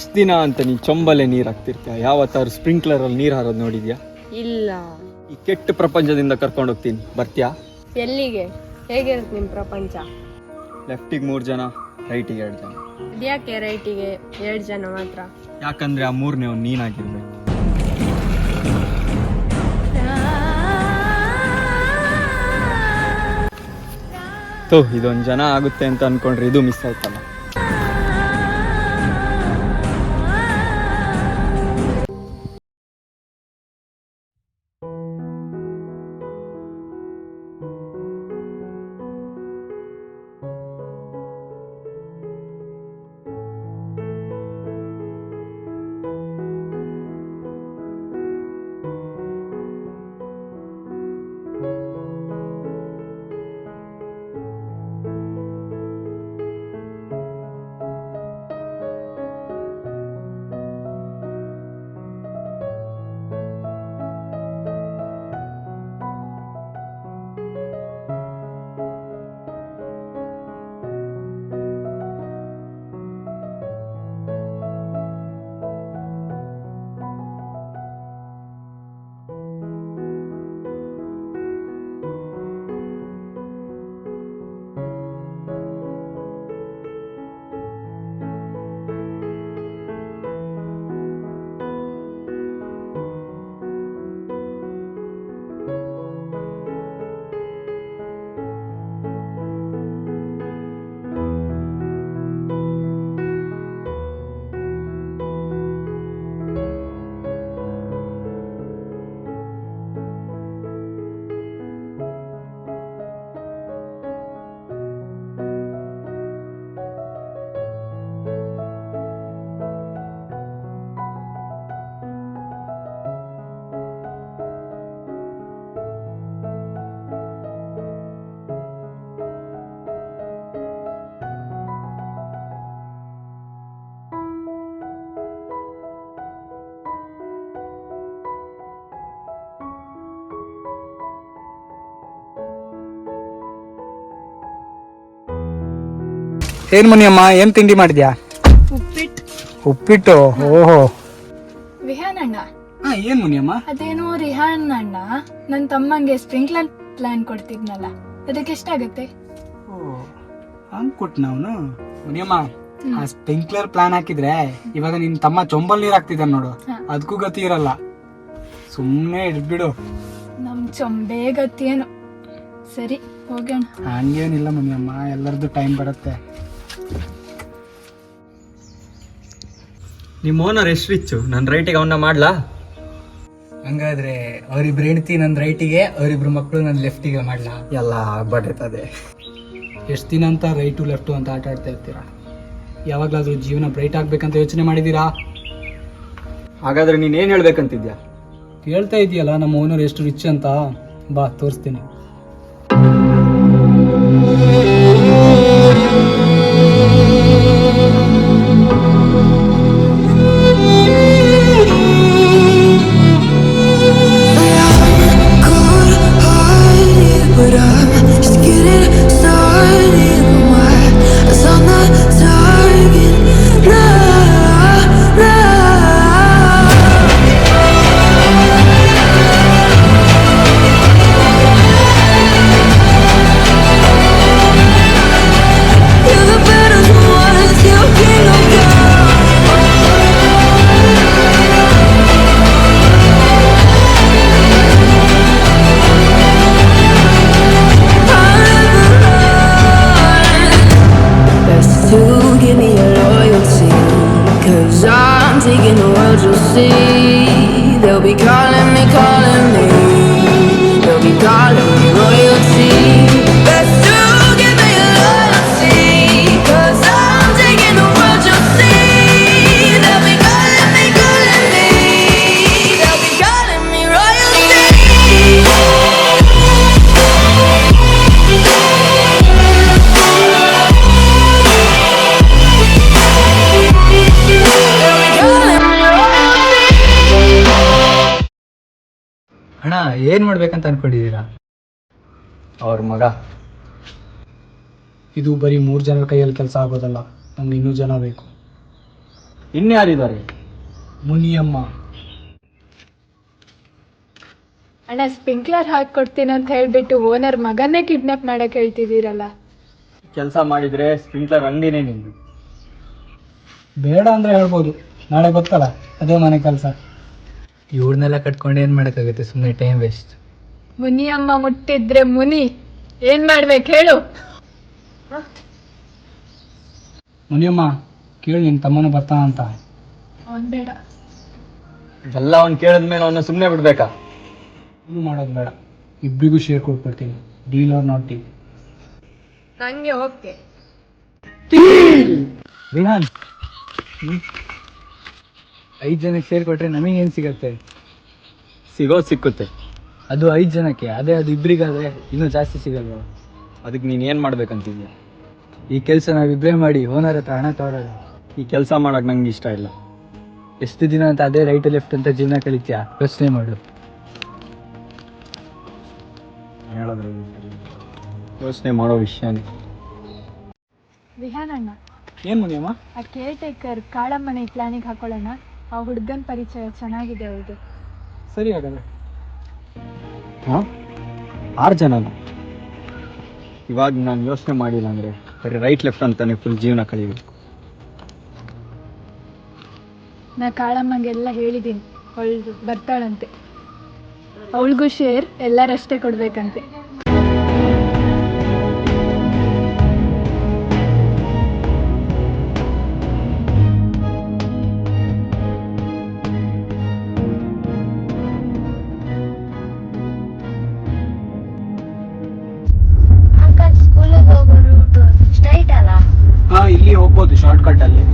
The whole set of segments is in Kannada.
ಎಷ್ಟು ದಿನ ಅಂತ ನೀ ಚೊಂಬಲೆ ನೀರು ಹಾಕ್ತಿರ್ತೀಯ? ಯಾವತ್ತಾರು ಸ್ಪ್ರಿಂಕ್ಲರ್ ಅಲ್ಲಿ ನೀರು ಹಾರೋದು ನೋಡಿದ್ಯಾ? ಇಲ್ಲ. ಈ ಕೆಟ್ಟ ಪ್ರಪಂಚದಿಂದ ಕರ್ಕೊಂಡು ಹೋಗ್ತೀನಿ, ಬರ್ತೀಯಾ? ಎಲ್ಲಿಗೆ? ಹೇಗಿರುತ್ತೆ ನಿಮ್ ಪ್ರಪಂಚ? ಲೆಫ್ಟಿಗೆ 3 ಜನ, ರೈಟಿಗೆ 2 ಜನ. ಅದ್ಯಾಕೆ ರೈಟಿಗೆ 2 ಜನ ಮಾತ್ರ? ಯಾಕಂದ್ರೆ ಆ 3ನೇ ನೀನಾಗಿರ್ಬೇಕು. ಇದೊಂದು ಜನ ಆಗುತ್ತೆ ಅಂತ ಅನ್ಕೊಂಡ್ರೆ ಇದು ಮಿಸ್ ಆಯ್ತಲ್ಲ. ಏನ್ ಮುನಿಯಮ್ಮ, ಏನ್ ತಿಂಡಿ ಮಾಡಿದ್ಯಾ? ಉಪ್ಪಿಟ್ಟು. ಓಹೋ. ವಿಹಾನ್ ಅಣ್ಣ, ಏನ್ ಮುನಿಯಮ್ಮ? ಅದೇನೋ ರಿಹಾನ್ ಅಣ್ಣ ನನ್ ತಮ್ಮಂಗೆ ಸ್ಪ್ರಿಂಕ್ಲರ್ ಪ್ಲಾನ್ ಕೊಡ್ತಿದ್ನಲ್ಲ, ಅದಕ್ಕೆ ಎಷ್ಟಾಗತ್ತೆ? ಹಂಗ್ ಕೊಟ್ಟ ಅವನು. ಮುನಿಯಮ್ಮ, ಆ ಸ್ಪ್ರಿಂಕ್ಲರ್ ಪ್ಲಾನ್ ಹಾಕಿದ್ರೆ ಇವಾಗ ನಿನ್ ತಮ್ಮ ಚೊಂಬಲ್ ನೀರ್ ಹಾಕ್ತಿದ್ದಾನ ನೋಡು, ಅದಕ್ಕೂ ಗತಿ ಇರಲ್ಲ. ಸುಮ್ನೆ ಇಡ್ಬಿಡು. ನಮ್ ಚೊಂಬೆ ಗತಿ ಏನು. ಸರಿ, ಹೋಗೋಣ. ಹಂಗೇನಿಲ್ಲ ಮುನಿಯಮ್ಮ, ಎಲ್ಲರದ್ದು ಟೈಮ್ ಬರುತ್ತೆ. ನಿಮ್ಮ ಓನರ್ ಎಷ್ಟು ರಿಚ್ಚು? ನನ್ನ ರೈಟಿಗೆ ಅವನ್ನ ಮಾಡ್ಲಾ? ಹಂಗಾದ್ರೆ ಅವ್ರಿಬ್ರು ಹೆಂಡತಿ ನನ್ ರೈಟಿಗೆ, ಅವ್ರಿಬ್ರು ಮಕ್ಕಳು ನನ್ ಲೆಫ್ಟಿಗೆ ಮಾಡ್ಲಾ? ಎಲ್ಲ ಆಗ್ಬಾರ್ದೈತದೆ. ಎಷ್ಟು ದಿನ ಅಂತ ರೈಟು ಲೆಫ್ಟು ಅಂತ ಆಟ ಆಡ್ತಾ ಇರ್ತೀರಾ? ಯಾವಾಗ್ಲಾದ್ರೂ ಜೀವನ ಬ್ರೈಟ್ ಆಗ್ಬೇಕಂತ ಯೋಚನೆ ಮಾಡಿದೀರಾ? ಹಾಗಾದ್ರೆ ನೀನ್ ಏನ್ ಹೇಳ್ಬೇಕಂತಿದ್ಯಾ? ಹೇಳ್ತಾ ಇದೆಯಲ್ಲ ನಮ್ಮ ಓನರ್ ಎಷ್ಟು ರಿಚ್ ಅಂತ. ಬಾ ತೋರಿಸ್ತೀನಿ. ಅಣ್ಣ, ಏನ್ ಮಾಡ್ಬೇಕಂತ ಅನ್ಕೊಂಡಿದ್ದೀರಾ? ಅವ್ರ ಮಗ. ಇದು ಬರೀ 3 ಜನರ ಕೈಯಲ್ಲಿ ಕೆಲಸ ಆಗೋದಲ್ಲ, ನಮ್ಗೆ ಇನ್ನೂ ಜನ ಬೇಕು. ಇನ್ಯಾರಿದ್ದಾರೆ? ಮುನಿಯಮ್ಮ. ಅಣ್ಣ ಸ್ಪ್ರಿಂಕ್ಲರ್ ಹಾಕೊಡ್ತೀನಿ ಅಂತ ಹೇಳ್ಬಿಟ್ಟು ಓನರ್ ಮಗನ್ನೇ ಕಿಡ್ನಾಪ್ ಮಾಡಕ್ ಹೇಳ್ತಿದ್ದೀರಲ್ಲ. ಕೆಲಸ ಮಾಡಿದ್ರೆ ಸ್ಪ್ರಿಂಕ್ಲರ್ ಅಂಗಡಿನೇ ನಿಂದು. ಬೇಡ ಅಂದ್ರೆ ಹೇಳ್ಬೋದು, ನಾಳೆ ಗೊತ್ತಲ್ಲ ಅದೇ ಮನೆ ಕೆಲಸ. ಇವ್ರನ್ನೆಲ್ಲ ಕಟ್ಕೊಂಡು ಏನು ಮಾಡೋಕ್ಕಾಗುತ್ತೆ, ಸುಮ್ಮನೆ ಟೈಮ್ ವೇಸ್ಟ್. ಮುನಿಯಮ್ಮ ಮುಟ್ಟಿದ್ರೆ ಮುನಿ ಏನ್ ಮಾಡ್ಬೇಕು ಹೇಳು? ಮುನಿಯಮ್ಮ ಕೇಳಿ ನಿನ್ನ ತಮ್ಮನು ಬರ್ತಾನಂತ. ಅವನ್ ಬೇಡ. ಎಲ್ಲ ಅವ್ನು ಕೇಳಿದ್ಮೇಲೆ ಅವನ್ನ ಸುಮ್ಮನೆ ಬಿಡ್ಬೇಕಾ? ಏನು ಮಾಡೋದು ಬೇಡ, ಇಬ್ಬರಿಗೂ ಶೇರ್ ಕೊಟ್ಬಿಡ್ತೀನಿ. Deal or not deal. ನಂಗೆ ಓಕೆ. ವಿಹಾನ್, 5 ಜನಕ್ಕೆ ಸೇರಿ ಕೊಟ್ರೆ ನಮಗೇನು ಸಿಗತ್ತೆ? ಸಿಕ್ಕುತ್ತೆ. ಅದು 5 ಜನಕ್ಕೆ, ಅದೇ ಅದು ಇಬ್ಬರಿಗಾದ್ರೆ ಇನ್ನೂ ಜಾಸ್ತಿ ಸಿಗಲ್ವ? ಅದಕ್ಕೆ ನೀನು ಏನು ಮಾಡ್ಬೇಕಂತಿದ್ಯಾ? ಈ ಕೆಲಸ ನಾವಿಬ್ಬರೇ ಮಾಡಿ ಓನರ್ ಹತ್ರ ಹಣ ತಗೊಳ್ಳೋದು. ಈ ಕೆಲಸ ಮಾಡಕ್ಕೆ ನಂಗೆ ಇಷ್ಟ ಇಲ್ಲ. ಎಷ್ಟು ದಿನ ಅಂತ ಅದೇ ರೈಟ್ ಲೆಫ್ಟ್ ಅಂತ ಜೀವನ ಕಲಿತ್ಯಾ? ಯೋಚನೆ ಮಾಡು. ಹೇಳಿದ್ರೆ ಯೋಚನೆ ಮಾಡೋ ವಿಷಯನೇ. ವಿಹಾನ್ ಅಣ್ಣ, ಏನು ಮುನಿಯಮ್ಮ? ಆ ಕೇರ್ ಟೇಕರ್ ಕಾಳಮ್ಮನೆ ಪ್ಲಾನಿಗೆ ಹಾಕೊಳ್ಳೋಣ. ಆ ಹುಡುಗನ ಪರಿಚಯ ಚೆನ್ನಾಗಿದೆ ಅವ್ರದ್ದು. ಸರಿ ಹಾಗಾದ್ರೆ. ಹಾಂ, 6 ಜನನ? ಇವಾಗ ನಾನು ಯೋಚನೆ ಮಾಡಿಲ್ಲ ಅಂದರೆ ಬರೀ ರೈಟ್ ಲೆಫ್ಟ್ ಅಂತಾನೆ ಫುಲ್ ಜೀವನ ಕಳಿಬೇಕು. ನಾ ಕಾಳಮ್ಮಗೆಲ್ಲ ಹೇಳಿದ್ದೀನಿ, ಅವಳು ಬರ್ತಾಳಂತೆ. ಅವಳಿಗೂ ಶೇರ್ ಎಲ್ಲರಷ್ಟೇ ಕೊಡ್ಬೇಕಂತೆ. ಹಾಂ, ಇಲ್ಲಿ ಹೋಗ್ಬೋದು ಶಾರ್ಟ್ ಕಟ್ ಅಲ್ಲಿ.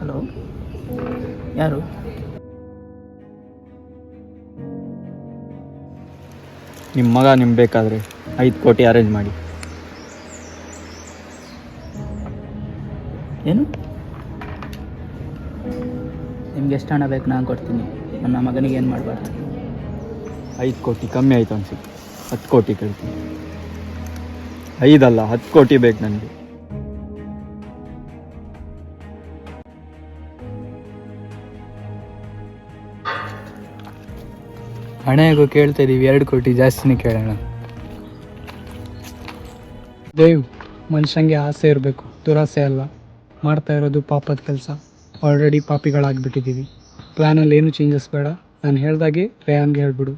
ಹಲೋ, ಯಾರು? ನಿಮ್ಮ ಮಗ ನಿಮ್ಗೆ ಬೇಕಾದರೆ 5 ಕೋಟಿ ಅರೇಂಜ್ ಮಾಡಿ. ಏನು? ನಿಮ್ಗೆ ಎಷ್ಟು ಹಣ ಬೇಕು ನಾನು ಕೊಡ್ತೀನಿ. ನನ್ನ ಮಗನಿಗೆ ಏನು ಮಾಡಬಾರ್ದು. 5 ಕೋಟಿ ಕಮ್ಮಿ ಆಯಿತು ಅನ್ಸುತ್ತೆ. 10 ಕೋಟಿ ಕೇಳ್ತೀನಿ. 5 ಅಲ್ಲ, 10 ಕೋಟಿ ಬೇಕು ನನಗೆ. ಹಣ ಹೇಗೋ ಕೇಳ್ತಾ ಇದೀವಿ, 2 ಕೋಟಿ ಜಾಸ್ತಿನೇ ಕೇಳೋಣ. ದೇವ್, ಮನುಷ್ಯಂಗೆ ಆಸೆ ಇರಬೇಕು, ದುರಾಸೆ ಅಲ್ಲ. ಮಾಡ್ತಾ ಇರೋದು ಪಾಪದ ಕೆಲಸ. ಆಲ್ರೆಡಿ ಪಾಪಿಗಳಾಗ್ಬಿಟ್ಟಿದ್ದೀವಿ. ಪ್ಲ್ಯಾನಲ್ಲಿ ಏನು ಚೇಂಜಸ್ ಬೇಡ. ನಾನು ಹೇಳ್ದಾಗೆ ರೇಯಾನ್ಗೆ ಹೇಳ್ಬಿಡು.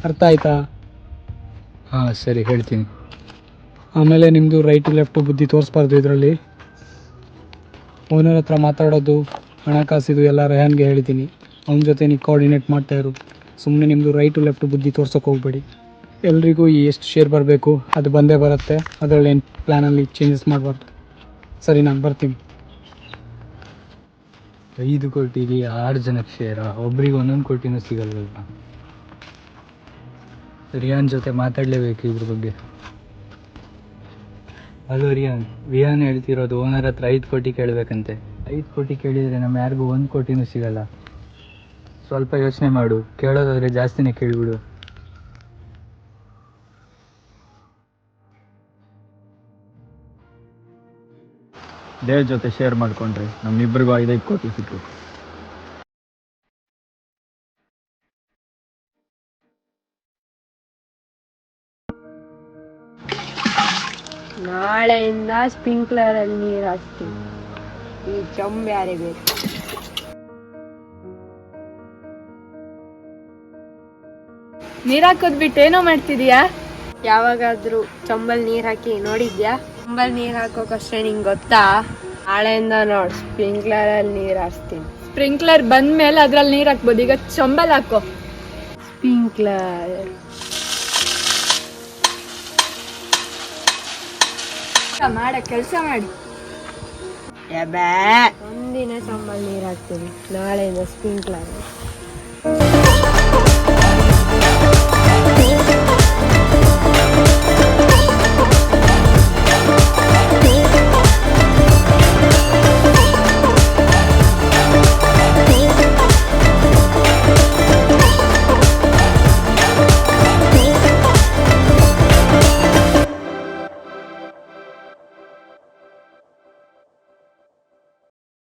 ಅರ್ಥ ಆಯ್ತಾ? ಹಾಂ ಸರಿ, ಹೇಳ್ತೀನಿ. ಆಮೇಲೆ ನಿಮ್ಮದು ರೈಟು ಲೆಫ್ಟು ಬುದ್ಧಿ ತೋರಿಸ್ಬಾರ್ದು ಇದರಲ್ಲಿ. ಓನರ್ ಹತ್ರ ಮಾತಾಡೋದು, ಹಣಕಾಸಿದು ಎಲ್ಲ ರೇಯಾನ್ಗೆ ಹೇಳಿದ್ದೀನಿ. ಅವನ ಜೊತೆ ನೀವು ಕೋಆರ್ಡಿನೇಟ್ ಮಾಡ್ತಾಯಿರು. ಸುಮ್ಮನೆ ನಿಮ್ಮದು ರೈಟು ಲೆಫ್ಟು ಬುದ್ಧಿ ತೋರ್ಸೋಕೆ ಹೋಗ್ಬೇಡಿ. ಎಲ್ರಿಗೂ ಎಷ್ಟು ಶೇರ್ ಬರಬೇಕು ಅದು ಬಂದೇ ಬರುತ್ತೆ. ಅದರಲ್ಲಿ ಏನು ಪ್ಲ್ಯಾನಲ್ಲಿ ಚೇಂಜಸ್ ಮಾಡಬಾರ್ದು. ಸರಿ, ನಾನು ಬರ್ತೀನಿ. 5 ಕೋಟಿಲಿ 6 ಜನಕ್ಕೆ ಶೇರಾ? ಒಬ್ರಿಗೆ 1 ಕೋಟಿನೂ ಸಿಗಲ್ವಲ್ವಾ? ರಿಯಾನ್ ಜೊತೆ ಮಾತಾಡಲೇಬೇಕು ಇದ್ರ ಬಗ್ಗೆ. ಹಲೋ ರಿಯಾನ್, ವಿಹಾನ್ ಹೇಳ್ತಿರೋದು ಓನರ್ ಹತ್ರ 5 ಕೋಟಿ ಕೇಳಬೇಕಂತೆ. 5 ಕೋಟಿ ಕೇಳಿದರೆ ನಮ್ಮ ಯಾರಿಗೂ 1 ಕೋಟಿನೂ ಸಿಗಲ್ಲ. ಸ್ವಲ್ಪ ಯೋಚನೆ ಮಾಡು, ಕೇಳೋದಾದರೆ ಜಾಸ್ತಿನೇ ಕೇಳಿಬಿಡು. ದೇವ್ ಜೊತೆ ಶೇರ್ ಮಾಡಿಕೊಂಡ್ರೆ ನಮ್ಮಿಬ್ಬರಿಗೂ 5 ಕೋಟಿ ಸಿಕ್ಕು. ನಾಳೆಯಿಂದ ಸ್ಪ್ರಿಂಕ್ಲರಲ್ಲಿ ನೀರು ಹಾಕ್ತೀನಿ. ಈ ಚೊಂಬೆ ಯಾರೇ ಬೇಕು. ನೀರ್ ಹಾಕೋದ್ ಬಿಟ್ಟು ಏನೋ ಮಾಡ್ತಿದೀಯಾ? ಯಾವಾಗಾದ್ರೂ ಚೊಂಬಲ್ ನೀರ್ ಹಾಕಿ ನೋಡಿದ್ಯಾ? ಚೊಂಬಲ್ ನೀರ್ ಹಾಕೋಕಷ್ಟೇ ನಿಂಗೆ ಗೊತ್ತಾ? ನಾಳೆಯಿಂದ ನೋಡ್ ಸ್ಪ್ರಿಂಕ್ಲರಲ್ಲಿ ನೀರ್ ಹಾಕ್ತೀನಿ. ಸ್ಪ್ರಿಂಕ್ಲರ್ ಬಂದ್ಮೇಲೆ ಅದ್ರಲ್ಲಿ ನೀರ್ ಹಾಕ್ಬೋದು. ಈಗ ಚೊಂಬಲ್ ಹಾಕೋ. ಸ್ಪ್ರಿಂಕ್ಲರ್ ಮಾಡ ಕೆಲಸ ಮಾಡಿ. ಒಂದಿನ ಚಂಬಲ್ ನೀರ್ ಹಾಕ್ತೀನಿ, ನಾಳೆಯಿಂದ ಸ್ಪ್ರಿಂಕ್ಲರ್.